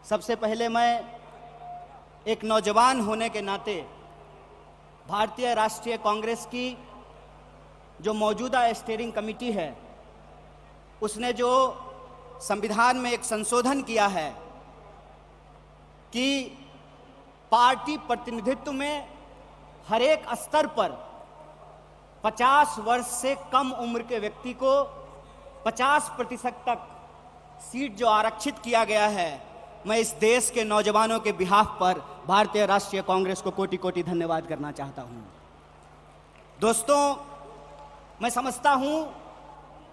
सबसे पहले मैं एक नौजवान होने के नाते भारतीय राष्ट्रीय कांग्रेस की जो मौजूदा स्टीयरिंग कमेटी है उसने जो संविधान में एक संशोधन किया है कि पार्टी प्रतिनिधित्व में हर एक स्तर पर 50 वर्ष से कम उम्र के व्यक्ति को 50% तक सीट जो आरक्षित किया गया है, मैं इस देश के नौजवानों के बिहाफ पर भारतीय राष्ट्रीय कांग्रेस को कोटि कोटि धन्यवाद करना चाहता हूं। दोस्तों, मैं समझता हूं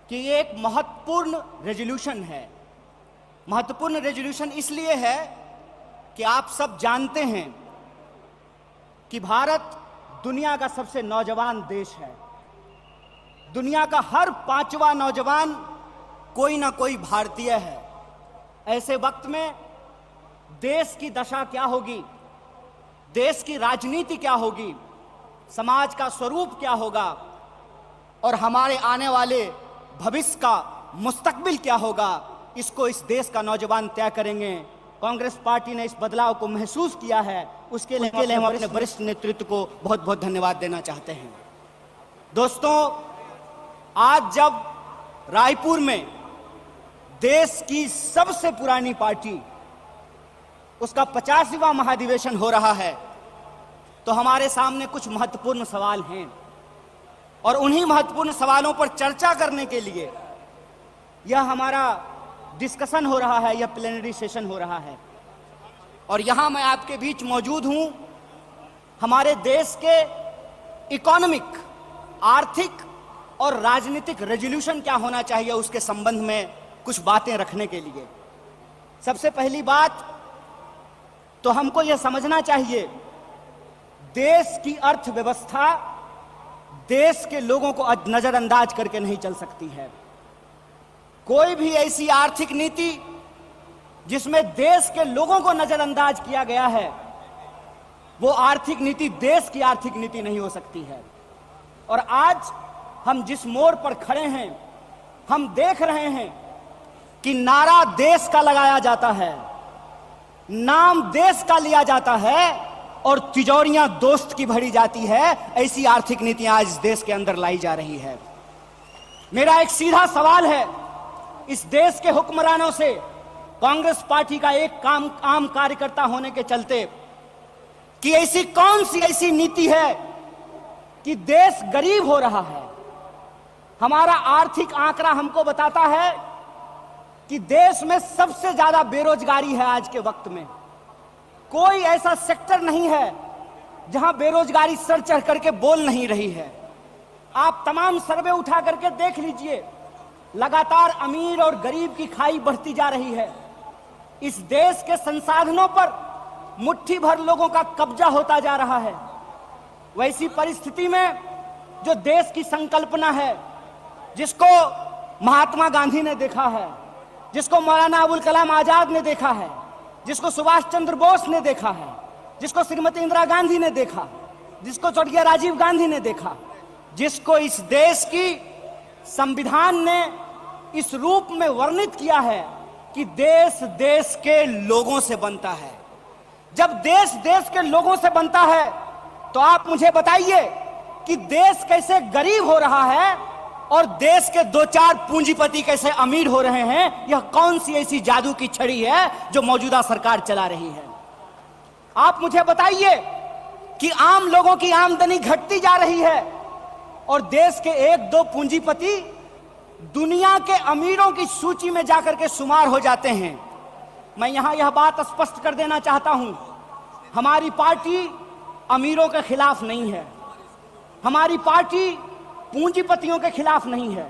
कि ये एक महत्वपूर्ण रेजोल्यूशन है। महत्वपूर्ण रेजोल्यूशन इसलिए है कि आप सब जानते हैं कि भारत दुनिया का सबसे नौजवान देश है। दुनिया का हर 5वां नौजवान कोई ना कोई भारतीय है। ऐसे वक्त में देश की दशा क्या होगी, देश की राजनीति क्या होगी, समाज का स्वरूप क्या होगा और हमारे आने वाले भविष्य का मुस्तकबिल क्या होगा, इसको इस देश का नौजवान तय करेंगे। कांग्रेस पार्टी ने इस बदलाव को महसूस किया है, उसके लिए हम अपने वरिष्ठ नेतृत्व को बहुत बहुत धन्यवाद देना चाहते हैं। दोस्तों, आज जब रायपुर में देश की सबसे पुरानी पार्टी उसका 50वां महाधिवेशन हो रहा है, तो हमारे सामने कुछ महत्वपूर्ण सवाल हैं और उन्हीं महत्वपूर्ण सवालों पर चर्चा करने के लिए यह हमारा डिस्कशन हो रहा है, यह प्लेनरी सेशन हो रहा है। और यहां मैं आपके बीच मौजूद हूं हमारे देश के इकोनॉमिक, आर्थिक और राजनीतिक रेजोल्यूशन क्या होना चाहिए उसके संबंध में कुछ बातें रखने के लिए। सबसे पहली बात तो हमको यह समझना चाहिए, देश की अर्थव्यवस्था देश के लोगों को नजरअंदाज करके नहीं चल सकती है। कोई भी ऐसी आर्थिक नीति जिसमें देश के लोगों को नजरअंदाज किया गया है, वो आर्थिक नीति देश की आर्थिक नीति नहीं हो सकती है। और आज हम जिस मोड़ पर खड़े हैं, हम देख रहे हैं कि नारा देश का लगाया जाता है, नाम देश का लिया जाता है और तिजोरियां दोस्त की भरी जाती है। ऐसी आर्थिक नीतियां आज इस देश के अंदर लाई जा रही है। मेरा एक सीधा सवाल है इस देश के हुक्मरानों से, कांग्रेस पार्टी का एक आम कार्यकर्ता होने के चलते, कि ऐसी कौन सी ऐसी नीति है कि देश गरीब हो रहा है। हमारा आर्थिक आंकड़ा हमको बताता है कि देश में सबसे ज्यादा बेरोजगारी है आज के वक्त में। कोई ऐसा सेक्टर नहीं है जहां बेरोजगारी सर चढ़ करके बोल नहीं रही है। आप तमाम सर्वे उठा करके देख लीजिए, लगातार अमीर और गरीब की खाई बढ़ती जा रही है। इस देश के संसाधनों पर मुट्ठी भर लोगों का कब्जा होता जा रहा है। वैसी परिस्थिति में जो देश की संकल्पना है, जिसको महात्मा गांधी ने देखा है, जिसको मौलाना अबुल कलाम आजाद ने देखा है, जिसको सुभाष चंद्र बोस ने देखा है, जिसको श्रीमती इंदिरा गांधी ने देखा, जिसको स्वर्गीय राजीव गांधी ने देखा, जिसको इस देश की संविधान ने इस रूप में वर्णित किया है कि देश देश के लोगों से बनता है। जब देश देश के लोगों से बनता है तो आप मुझे बताइए कि देश कैसे गरीब हो रहा है और देश के 2-4 पूंजीपति कैसे अमीर हो रहे हैं। यह कौन सी ऐसी जादू की छड़ी है जो मौजूदा सरकार चला रही है। आप मुझे बताइए कि आम लोगों की आमदनी घटती जा रही है और देश के 1-2 पूंजीपति दुनिया के अमीरों की सूची में जाकर के शुमार हो जाते हैं। मैं यहां यह बात स्पष्ट कर देना चाहता हूं, हमारी पार्टी अमीरों के खिलाफ नहीं है, हमारी पार्टी पूंजीपतियों के खिलाफ नहीं है,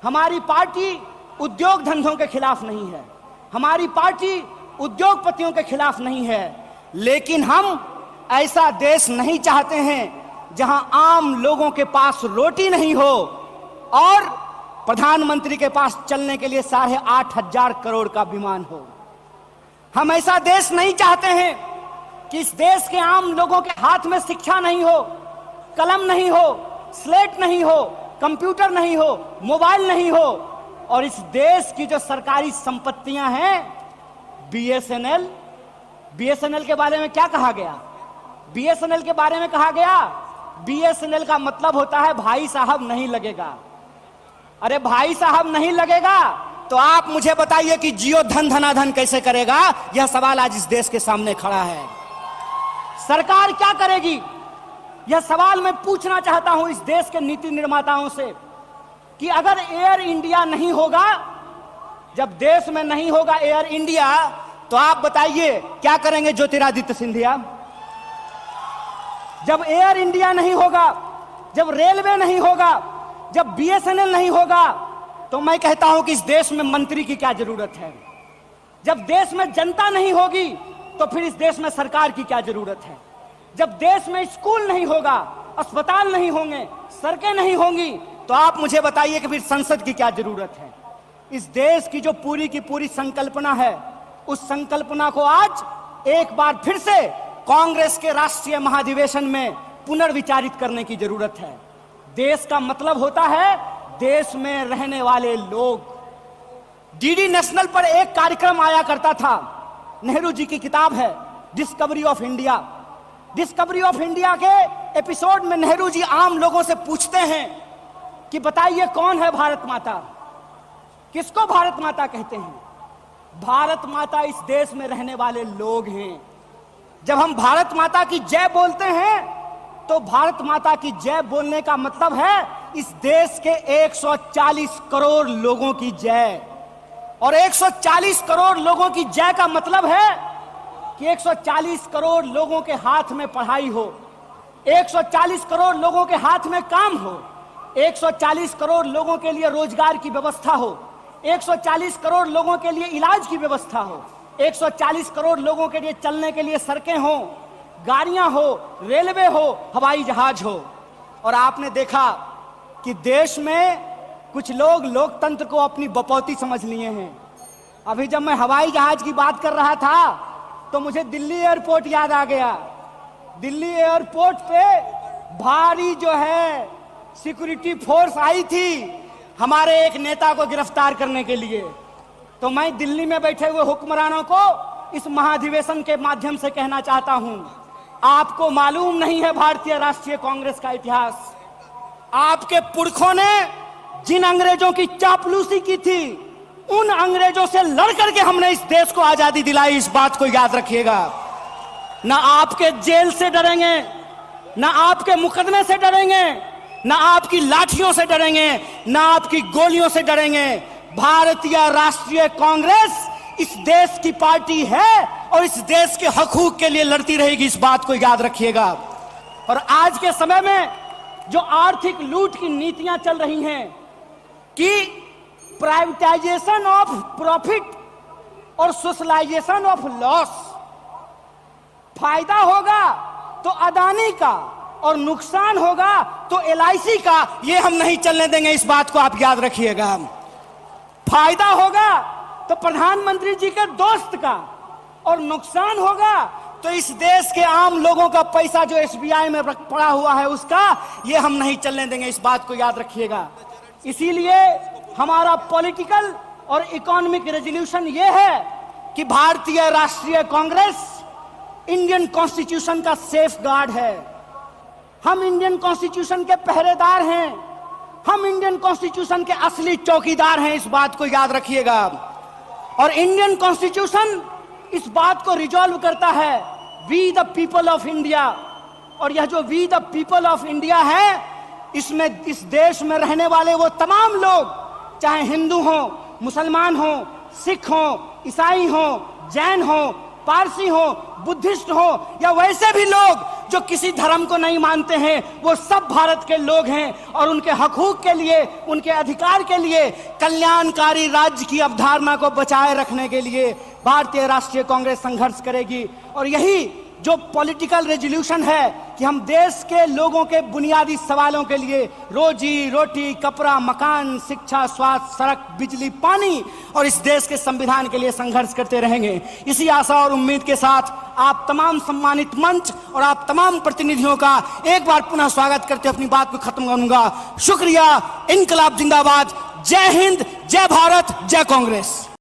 हमारी पार्टी उद्योग धंधों के खिलाफ नहीं है, हमारी पार्टी उद्योगपतियों के खिलाफ नहीं है। लेकिन हम ऐसा देश नहीं चाहते हैं जहां आम लोगों के पास रोटी नहीं हो और प्रधानमंत्री के पास चलने के लिए 8,500 करोड़ का विमान हो। हम ऐसा देश नहीं चाहते हैं कि इस देश के आम लोगों के हाथ में शिक्षा नहीं हो, कलम नहीं हो, स्लेट नहीं हो, कंप्यूटर नहीं हो, मोबाइल नहीं हो और इस देश की जो सरकारी संपत्तियां हैं बीएसएनएल, बीएसएनएल के बारे में क्या कहा गया? बीएसएनएल के बारे में कहा गया बीएसएनएल का मतलब होता है भाई साहब नहीं लगेगा। अरे भाई साहब नहीं लगेगा तो आप मुझे बताइए कि जियो धन धनाधन कैसे करेगा? यह सवाल आज इस देश के सामने खड़ा है। सरकार क्या करेगी? यह सवाल मैं पूछना चाहता हूं इस देश के नीति निर्माताओं से कि अगर एयर इंडिया नहीं होगा, जब देश में नहीं होगा एयर इंडिया, तो आप बताइए क्या करेंगे ज्योतिरादित्य सिंधिया? जब एयर इंडिया नहीं होगा, जब रेलवे नहीं होगा, जब बीएसएनएल नहीं होगा, तो मैं कहता हूं कि इस देश में मंत्री की क्या जरूरत है? जब देश में जनता नहीं होगी तो फिर इस देश में सरकार की क्या जरूरत है? जब देश में स्कूल नहीं होगा, अस्पताल नहीं होंगे, सड़कें नहीं होंगी, तो आप मुझे बताइए कि फिर संसद की क्या जरूरत है? इस देश की जो पूरी की पूरी संकल्पना है, उस संकल्पना को आज एक बार फिर से कांग्रेस के राष्ट्रीय महाधिवेशन में पुनर्विचारित करने की जरूरत है। देश का मतलब होता है देश में रहने वाले लोग। डीडी नेशनल पर एक कार्यक्रम आया करता था, नेहरू जी की किताब है discovery of India. Discovery of India के एपिसोड में नेहरू जी आम लोगों से पूछते हैं कि बताइए कौन है भारत माता? किसको भारत माता कहते हैं? भारत माता इस देश में रहने वाले लोग हैं। जब हम भारत माता की जय बोलते हैं तो भारत माता की जय बोलने का मतलब है इस देश के 140 करोड़ लोगों की जय। और 140 करोड़ लोगों की जय का मतलब है कि 140 करोड़ लोगों के हाथ में पढ़ाई हो, 140 करोड़ लोगों के हाथ में काम हो, 140 करोड़ लोगों के लिए रोजगार की व्यवस्था हो, 140 करोड़ लोगों के लिए इलाज की व्यवस्था हो, 140 करोड़ लोगों के लिए चलने के लिए सड़कें हो, गाड़ियां हो, रेलवे हो, हवाई जहाज हो। और आपने देखा कि देश में कुछ लोग लोकतंत्र को अपनी बपौती समझ लिए हैं। अभी जब मैं हवाई जहाज की बात कर रहा था तो मुझे दिल्ली एयरपोर्ट याद आ गया। दिल्ली एयरपोर्ट पे भारी जो है सिक्योरिटी फोर्स आई थी हमारे एक नेता को गिरफ्तार करने के लिए। तो मैं दिल्ली में बैठे हुए हुक्मरानों को इस महाधिवेशन के माध्यम से कहना चाहता हूं, आपको मालूम नहीं है भारतीय राष्ट्रीय कांग्रेस का इतिहास। आपके पुरखों ने जिन अंग्रेजों की चापलूसी की थी, उन अंग्रेजों से लड़ करके हमने इस देश को आजादी दिलाई। इस बात को याद रखिएगा। ना आपके जेल से डरेंगे, ना आपके मुकदमे से डरेंगे, ना आपकी लाठियों से डरेंगे, ना आपकी गोलियों से डरेंगे। भारतीय राष्ट्रीय कांग्रेस इस देश की पार्टी है और इस देश के हकूक के लिए लड़ती रहेगी। इस बात को याद रखिएगा। और आज के समय में जो आर्थिक लूट की नीतियां चल रही हैं कि प्राइवेटाइजेशन ऑफ प्रॉफिट और सोशलाइजेशन ऑफ लॉस, फायदा होगा तो अदानी का और नुकसान होगा तो एलआईसी का, ये हम नहीं चलने देंगे। इस बात को आप याद रखिएगा। फायदा होगा तो प्रधानमंत्री जी के दोस्त का और नुकसान होगा तो इस देश के आम लोगों का पैसा जो एसबीआई में पड़ा हुआ है उसका, ये हम नहीं चलने देंगे। इस बात को याद रखिएगा। इसीलिए हमारा पॉलिटिकल और इकोनॉमिक रेजोल्यूशन ये है कि भारतीय राष्ट्रीय कांग्रेस इंडियन कॉन्स्टिट्यूशन का सेफ गार्ड है। हम इंडियन कॉन्स्टिट्यूशन के पहरेदार हैं। हम इंडियन कॉन्स्टिट्यूशन के असली चौकीदार हैं। इस बात को याद रखिएगा। और इंडियन कॉन्स्टिट्यूशन इस बात को रिजॉल्व करता है, we the people of India. और यह जो we the people of India है, इसमें इस देश में रहने वाले वो तमाम लोग, चाहे हिंदू हो, मुसलमान हो, सिख हो, ईसाई हो, जैन हो, पारसी हो, बुद्धिस्ट हो, या वैसे भी लोग जो किसी धर्म को नहीं मानते हैं, वो सब भारत के लोग हैं। और उनके हकूक के लिए, उनके अधिकार के लिए, कल्याणकारी राज्य की अवधारणा को बचाए रखने के लिए भारतीय राष्ट्रीय कांग्रेस संघर्ष करेगी। और यही जो पॉलिटिकल रेजोल्यूशन है कि हम देश के लोगों के बुनियादी सवालों के लिए, रोजी रोटी, कपड़ा, मकान, शिक्षा, स्वास्थ्य, सड़क, बिजली, पानी और इस देश के संविधान के लिए संघर्ष करते रहेंगे। इसी आशा और उम्मीद के साथ आप तमाम सम्मानित मंच और आप तमाम प्रतिनिधियों का एक बार पुनः स्वागत करते अपनी बात को खत्म करूंगा। शुक्रिया। इनकलाब जिंदाबाद। जय हिंद, जय भारत, जय कांग्रेस।